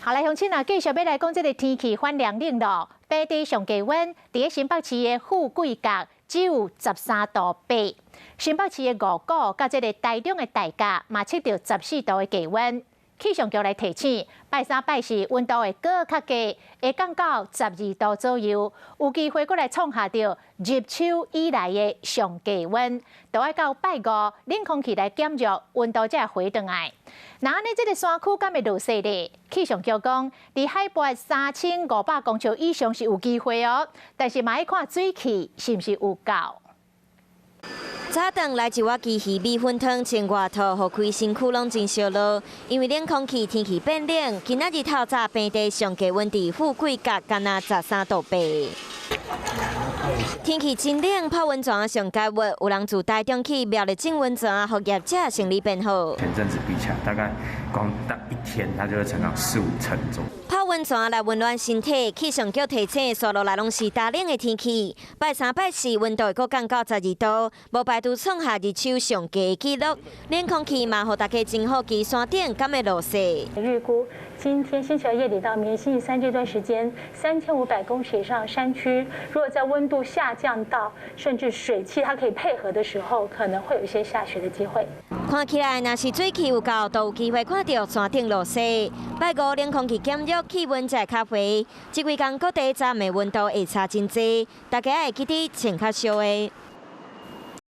好，来，乡亲啊，继续要来讲这个天气反凉冷咯。北地上低温，伫新北市的富贵角只有13度8，新北市的五股甲这个台中的大甲嘛测到14度的低温。气象局来提醒，拜三拜四温度会搁较低，会降到12度左右，有机会搁来创下到入秋以来的上低温。就要到拜五冷空气来减弱，温度才会回转来。那安尼这个山区敢会落雪咧？气象局讲，伫海拔3500公尺以上是有机会哦，但是嘛要看水汽是毋是有够。早顿来一碗鸡鱼米粉汤，穿外套，互开身躯拢真烧热。因为冷空气，天气变冷，今仔日透早平地上低温伫富贵角，敢若13度8。天气真冷，泡温泉上解热，有人自台中去庙里浸温泉，互业者生理变好。前阵子比起来，大概光一天它就会成长4、5成左右。泡温泉来温暖身体，气象局提醒，刷落来拢是大冷的天气。拜三拜四温度会阁降到12度，无排除创下日秋上低的纪录。冷空气嘛，互大家真好去山顶，敢会落雪。预估今天星期二夜里到明天星期三这段时间，3500公尺以上山区，如果在温度下降到甚至水汽它可以配合的时候，可能会有一些下雪的机会。看起来，若是水汽有够，都有机会看到山顶落雪。拜五冷空气减弱，气温才会较回。这几天各地早暝温度会差真济，大家会记得穿较少的。